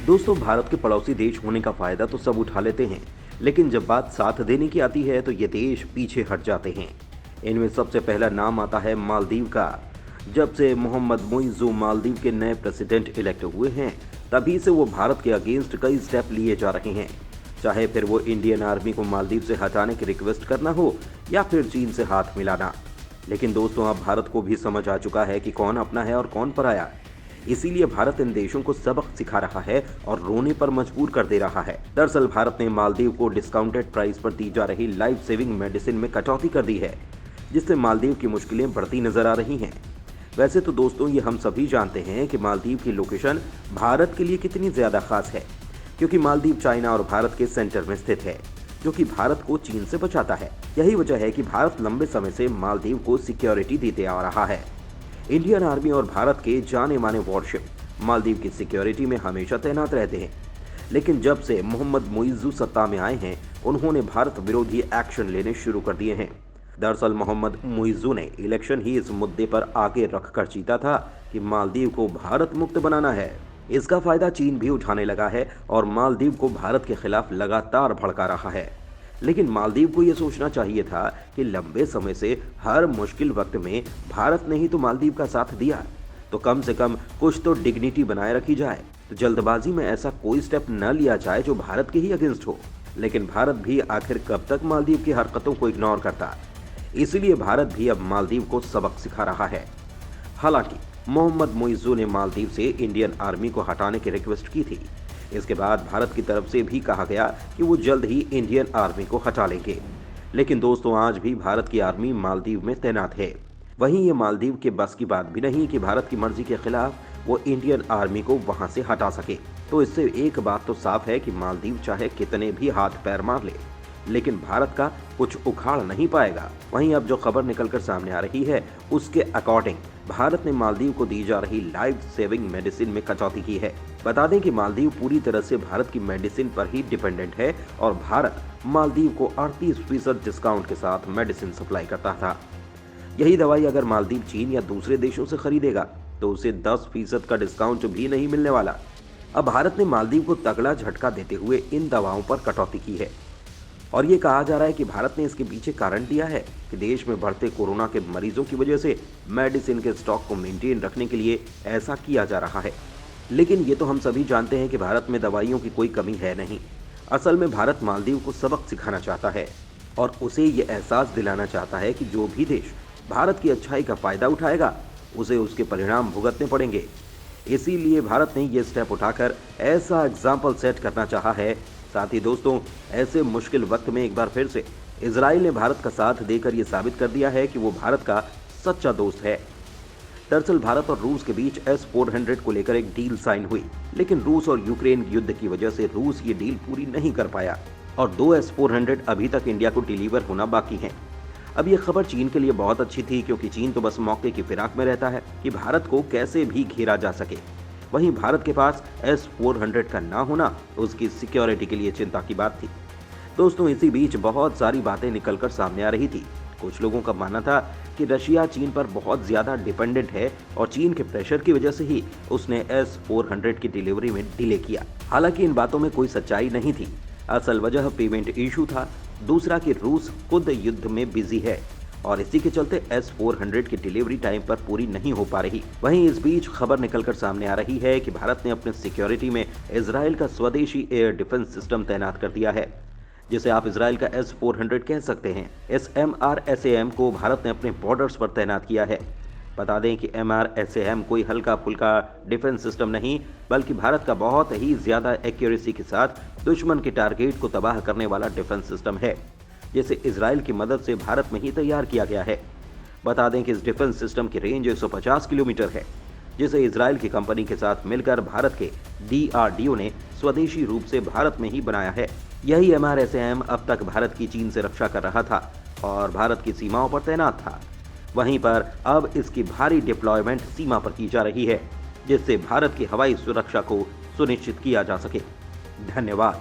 दोस्तों, भारत के पड़ोसी देश होने का फायदा तो सब उठा लेते हैं, लेकिन जब बात साथ देने की आती है तो ये देश पीछे हट जाते हैं। इनमें सबसे पहला नाम आता है मालदीव का। जब से मोहम्मद मुइज़्ज़ू मालदीव के नए प्रेसिडेंट इलेक्ट हुए हैं, तभी से वो भारत के अगेंस्ट कई स्टेप लिए जा रहे हैं। चाहे फिर वो इंडियन आर्मी को मालदीव से हटाने की रिक्वेस्ट करना हो या फिर चीन से हाथ मिलाना। लेकिन दोस्तों, अब भारत को भी समझ आ चुका है कि कौन अपना है और कौन पराया। इसीलिए भारत इन देशों को सबक सिखा रहा है और रोने पर मजबूर कर दे रहा है। दरअसल भारत ने मालदीव को डिस्काउंटेड प्राइस पर दी जा रही लाइफ सेविंग मेडिसिन में कटौती कर दी है, जिससे मालदीव की मुश्किलें बढ़ती नजर आ रही हैं। वैसे तो दोस्तों, ये हम सभी जानते हैं कि मालदीव की लोकेशन भारत के लिए कितनी ज्यादा खास है, क्योंकि मालदीव चाइना और भारत के सेंटर में स्थित है, जो कि भारत को चीन से बचाता है। यही वजह है कि भारत लंबे समय से मालदीव को सिक्योरिटी देते आ रहा है। इंडियन आर्मी और भारत के जाने माने वॉरशिप मालदीव की सिक्योरिटी में हमेशा तैनात रहते हैं। लेकिन जब से मोहम्मद मुइज़्ज़ू सत्ता में आए हैं, उन्होंने भारत विरोधी एक्शन लेने शुरू कर दिए हैं। दरअसल मोहम्मद मुइज़्ज़ू ने इलेक्शन ही इस मुद्दे पर आगे रखकर जीता था कि मालदीव को भारत मुक्त बनाना है। इसका फायदा चीन भी उठाने लगा है और मालदीव को भारत के खिलाफ लगातार भड़का रहा है। लेकिन मालदीव को यह सोचना चाहिए था कि लंबे समय से हर मुश्किल वक्त में भारत ने ही तो मालदीव का साथ दिया, तो कम से कम कुछ तो डिग्निटी बनाए रखी जाए। तो जल्दबाजी में ऐसा कोई स्टेप न लिया जाए जो भारत के ही अगेंस्ट हो। लेकिन भारत भी आखिर कब तक मालदीव की हरकतों को इग्नोर करता। इसलिए भारत भी अब मालदीव को सबक सिखा रहा है। हालांकि मोहम्मद मुइज़्ज़ू ने मालदीव से इंडियन आर्मी को हटाने की रिक्वेस्ट की थी। इसके बाद भारत की तरफ से भी कहा गया कि वो जल्द ही इंडियन आर्मी को हटा लेंगे। लेकिन दोस्तों, आज भी भारत की आर्मी मालदीव में तैनात है। वहीं ये मालदीव के बस की बात भी नहीं कि भारत की मर्जी के खिलाफ वो इंडियन आर्मी को वहां से हटा सके। तो इससे एक बात तो साफ है कि मालदीव चाहे कितने भी हाथ पैर मार ले, लेकिन भारत का कुछ उखाड़ नहीं पाएगा। वहीं अब जो खबर निकलकर सामने आ रही है, उसके अकॉर्डिंग भारत ने मालदीव को दी जा रही लाइफ सेविंग मेडिसिन में कटौती की है। बता दें कि मालदीव पूरी तरह से भारत की मेडिसिन पर ही डिपेंडेंट है और भारत मालदीव को 38% डिस्काउंट के साथ मेडिसिन सप्लाई करता था। यही दवाई अगर मालदीव चीन या दूसरे देशों से खरीदेगा तो उसे 10% का डिस्काउंट भी नहीं मिलने वाला। अब भारत ने मालदीव को तगड़ा झटका देते हुए इन दवाओं पर कटौती की है और ये कहा जा रहा है कि भारत ने इसके पीछे कारण दिया है कि देश में बढ़ते कोरोना के मरीजों की वजह से मेडिसिन के स्टॉक को मेंटेन रखने के लिए ऐसा किया जा रहा है। लेकिन ये तो हम सभी जानते हैं कि भारत में दवाइयों की कोई कमी है नहीं। असल में भारत मालदीव को सबक सिखाना चाहता है और उसे ये एहसास दिलाना चाहता है कि जो भी देश भारत की अच्छाई का फायदा उठाएगा, उसे उसके परिणाम भुगतने पड़ेंगे। इसीलिए भारत ने ये स्टेप उठाकर ऐसा एग्जाम्पल सेट करना चाहा है। साथ ही दोस्तों, ऐसे मुश्किल वक्त में एक बार फिर से इजराइल ने भारत का साथ देकर यह साबित कर दिया है कि वो भारत का सच्चा दोस्त है। दरअसल भारत और रूस के बीच S-400 को लेकर एक डील साइन हुई, लेकिन रूस और यूक्रेन युद्ध की वजह से रूस ये डील पूरी नहीं कर पाया और 2 S-400 अभी तक इंडिया को डिलीवर होना बाकी हैं। अब ये खबर चीन के लिए बहुत अच्छी थी, क्योंकि चीन तो बस मौके की फिराक में रहता है कि भारत को कैसे भी घेरा जा सके। वहीं भारत के पास S-400 का ना होना उसकी सिक्योरिटी के लिए चिंता की बात थी। दोस्तों, इसी बीच बहुत सारी बातें निकलकर सामने आ रही थी। कुछ लोगों का मानना था कि रशिया चीन पर बहुत ज्यादा डिपेंडेंट है और चीन के प्रेशर की वजह से ही उसने S-400 की डिलीवरी में डिले किया। हालांकि इन बातों में कोई सच्चाई नहीं थी। असल वजह पेमेंट इशू था, दूसरा कि रूस खुद युद्ध में बिजी है और इसी के चलते S-400 की डिलीवरी टाइम पर पूरी नहीं हो पा रही। वहीं इस बीच खबर निकलकर सामने आ रही है कि भारत ने अपने सिक्योरिटी में इजराइल का स्वदेशी एयर डिफेंस सिस्टम तैनात कर दिया है, जिसे आप इजराइल का S-400 कह सकते हैं। इस MRSAM को भारत ने अपने बॉर्डर्स पर तैनात किया है। बता दें कि MRSAM कोई हल्का फुल्का डिफेंस सिस्टम नहीं, बल्कि भारत का बहुत ही ज्यादा एक्यूरेसी के साथ दुश्मन के टारगेट को तबाह करने वाला डिफेंस सिस्टम है, जिसे इजराइल की मदद से भारत में ही तैयार किया गया है। बता दें कि इस डिफेंस सिस्टम की रेंज 150 किलोमीटर है, जिसे इजराइल की कंपनी के साथ मिलकर भारत के DRDO ने स्वदेशी रूप से भारत में ही बनाया है। यही MRSAM अब तक भारत की चीन से रक्षा कर रहा था और भारत की सीमाओं पर तैनात था। वहीं पर अब इसकी भारी डिप्लॉयमेंट सीमा पर की जा रही है, जिससे भारत की हवाई सुरक्षा को सुनिश्चित किया जा सके। धन्यवाद।